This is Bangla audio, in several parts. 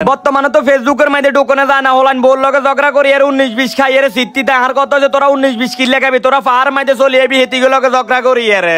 বর্তমানে তো ফেসবুকের মধ্যে ঢুকনে যায় না, হলাইন বল লগে ঝগড়া করি আর 19-20 খাই এর সিদ্ধি দেখার কথা যে তোরা 19-20 কিল্লে খাবি, তোরা ফার মধ্যে চলি এবি হেতিগুলোকে ঝগড়া করি এর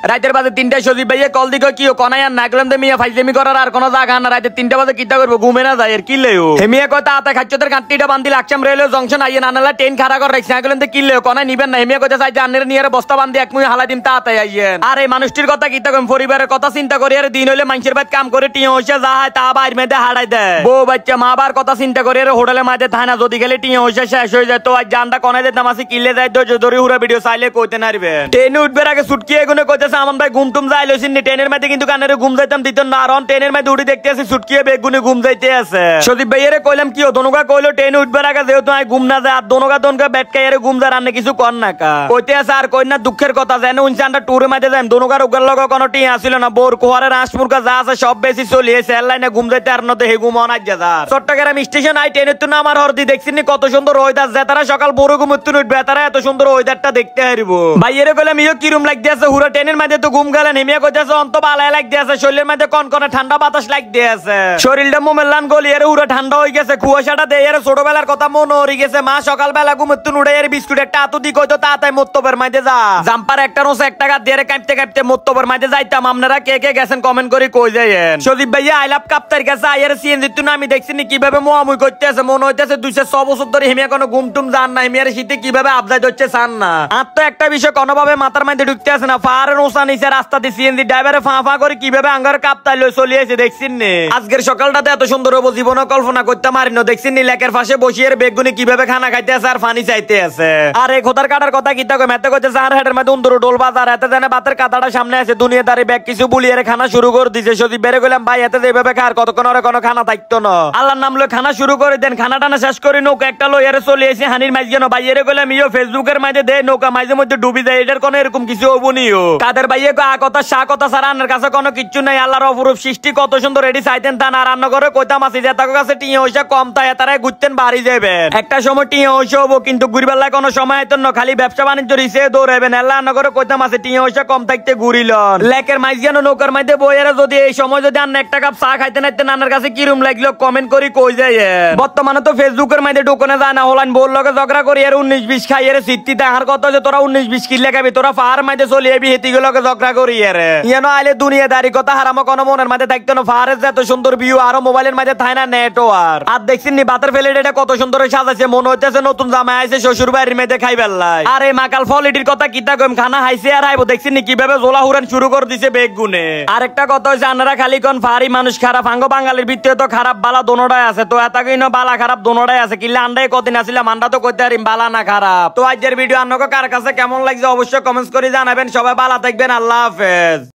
রাতের বাজে 3টায় সজীব ভাইয়া কল দিকে কি কোনায় আর না গেলাম তো মিয়া ফাইজলামি করার আর কোনো জায়গা না। রাতে 3টা বাজে কিটা করবো, ঘুমে না যায় আর কি লেও হেমিয়া কথা আতা খাচ্চদের গাঁটটিটা বান্ধি লাগছাম রেলওয়ে জংশন আইয়ে নানালা ট্রেন খাড়া করে রাখছি না গেলাম তো কি লেও কোনায় নিবেন না। হেমিয়া কথা চাই জানের নিয়ে বস্তা বান্ধি এক মুই হালা দিম তাতাই আইয়েন। আর এই মানুষটির কথা কিতা কম, পরিবারের কথা চিন্তা করি আর দিন হইলে মানুষের বাদ কাম করে টিয়া হইসা যা হয় তা বাইর মেয়েদের হারাই দেয়। বউ বাচ্চা মা বার কথা চিন্তা করি আর হোটেলে মাঝে থানা যদি গেলে টিয়া হইসা শেষ হয়ে যায়। তো আজ জানটা কোনায় যেতাম আসি কিলে যায় ধৈর্য ধরে হুরা ভিডিও চাইলে কইতে নারবেন। ট্রেনে উঠবে আগে ছুটকি এগুনে কইতেছে আমার ভাই ঘুম টুম যাই লইছিনি। ট্রেনের মধ্যে কিন্তু কানের ঘুম যাইতাম দিত না, আর ট্রেনের মধ্যে উঠে দেখতে আসি ছুটকিয়ে বেগুনে ঘুম যাইতে আছে। সদীপ ভাইয়ের কইলাম কি দনুকা কইলো ট্রেনে উঠবার আগে যেহেতু ঘুম না যায় আর দনুকা বেটকাইয়ারে ঘুম যায় রান্না কিছু কর না কা কইতে আছে। আর কই না দুঃখের কথা যেন উনসানটা ট্যুরের মধ্যে যাই দনুকার উগার লগে কোনো টিয়া আসিল না। বোর কোহারের হাঁসমুরগা যা আছে সব বেশি চলিয়েছে এয়ারলাইনে ঘুম যাইতে আর নতে হে ঘুম অনাজ যার চট্টগ্রাম স্টেশন আই ট্রেনের তো না আমার হরদি দেখছিনি কত সুন্দর ওয়েদার যে তারা সকাল বড় ঘুম উঠবে তারা এত সুন্দর ওয়েদারটা দেখতে হারিব। ভাইয়ের কইলাম ইও কিরম লাগতে আছে হুরা ট্রেনের মধ্যে তো ঘুম গেলেন। হেমিয়া কইতেছে অন্ত বালায় লাগতে আছে, শরীরের মধ্যে কনকনে ঠান্ডা বাতাস লাগতে আছে, শরীরটা মোমেল্লান গলিয়ে উড়ে ঠান্ডা হয়ে গেছে, কুয়াশাটা দেয় ছোটবেলার কথা মনে হয়ে গেছে। মা সকালবেলা ঘুমতুন উড়ে এর বিস্কুট একটা আতু দি কইতো তাতাই মত্তবের মধ্যে যা জাম্পার একটা নোসে 1 টাকা দিয়ে কাঁপতে কাঁপতে মত্তবের মধ্যে যাইতাম। আপনারা কে কে গেছেন কমেন্ট করে কই যাইয়েন। সদীপ ভাইয়া আই লাভ কাপ্তার কাছে আইয়ার সিএনজি তুন আমি দেখছিনি কিভাবে মোয়ামুই করতে আছে, মনে হইতেছে 206 বছর ধরে হেমিয়া কোনো ঘুম টুম জান না, হেমিয়ার শীতে কিভাবে আবজাইত হচ্ছে চান না। আর তো একটা বিষয় কোনোভাবে মাথার মধ্যে ঢুকতে আছে না, ফারের ওসা নিচে রাস্তাতে সিএনজি ড্রাইভারে ফা করে কিভাবে আঙ্গার কাপ্তাই লই চলিয়েছে দেখছিন নি। আজকের সকালটাতে এত সুন্দর হবো জীবনে কল্পনা করতে পারি না। দেখছিন নি লেকের পাশে বসিয়ে বেগুনি কিভাবে খানা খাইতে আছে আর পানি চাইতে আছে। আর এই খোদার কাটার কথা কিতা কই মেতে কইছে আর হেডের মধ্যে উন্দর ডোল বাজার এতে জানে বাতের কাটাটা সামনে আছে দুনিয়াদারি ব্যাগ কিছু বুলিয়ে খানা শুরু করে দিছে। সজীব বেরে গেলাম ভাই এতে যেভাবে খার কতক্ষণ ওরে কোনো খানা থাকতো না। আল্লাহর নাম লই খানা শুরু করে দেন, খানা টানা শেষ করে নৌকা একটা লই এর চলে এসে হানির মাঝ গেল। ভাইয়েরে গেলাম ইও ফেসবুকের মাঝে দে নৌকা মাঝে মধ্যে ডুবি যায়, এটার কোনো এরকম কিছু হবনিও। কাদের ভাইয়ে আ কথা সা কথা সারা আনার কাছে কোনো কিচ্ছু নাই। আল্লাহর অপরূপ সৃষ্টি কত সুন্দর এডি চাইতেন তা না রান্না করে কইতাম আসি যে তার কাছে টিয়া হইসা কম তাই তারাই ঘুরতেন বাড়ি যাবেন। একটা সময় টিয়া হইসা হবো কিন্তু ঘুরিবেলায় কোনো সময় আইতেন না, খালি ব্যবসা বাণিজ্য রিসে দৌড়াবেন। আল্লাহ রান্না করে কইতাম আছে টিয়া হইসা কম থাকতে ঘুরিলন। লেকের মাইজ গেল নৌকার মধ্যে বইয়েরা যদি এই সময় যদি আন্না 1 কাপ চা খাইতে নাইতেন আনার কাছে কিরম লাগলো কমেন্ট করি কই যায়। বর্তমানে তো ফেসবুকের মধ্যে ঢুকনে যায় না, হলাইন বল লগে ঝগড়া করি আর 19-20 খাই এর সিদ্ধি দেখার কথা যে তোরা 19-20 কিল্লে খাবি, তোরা ফার মধ্যে চলি এবি হেতিগুলোকে ঝগড়া করি এর ইয়ানো আইলে দুনিয়াদারি কথা হারামো কোনো মনের মধ্যে থাকতো না। ফারের এত সুন্দর ভিউ আরো মোবাইলের মধ্যে থাই না নেটওয়ার্ক। আর দেখছেন নি বাতের ফেলে এটা কত সুন্দর সাজাইছে, মনে হইতেছে নতুন জামাই আইছে শ্বশুর বাড়ির মেয়েদের খাইবার লাই। আর এই মাকাল ফল এটির কথা কিতা কম খানা হাইছে আর আইবো দেখছেন নি কিভাবে জোলা হুরান শুরু করে দিছে বেগ গুনে। আর একটা কথা হইছে আপনারা খালি কোন ফারি মানুষ খারাপ আঙ্গ বাঙালির ভিতরে তো খারাপ বালা দোনোটাই আছে। তো এত কইনো বালা খারাপ দোনোটাই আছে, কিল্লা আন্ডাই কদিন আসিলাম আন্ডা তো কইতে পারিম বালা না খারাপ। তো আজকের ভিডিও আপনাকে কার কাছে কেমন লাগছে অবশ্যই কমেন্টস করে জানাবেন। সবাই ভালো থাকবেন, আল্লাহ হাফেজ।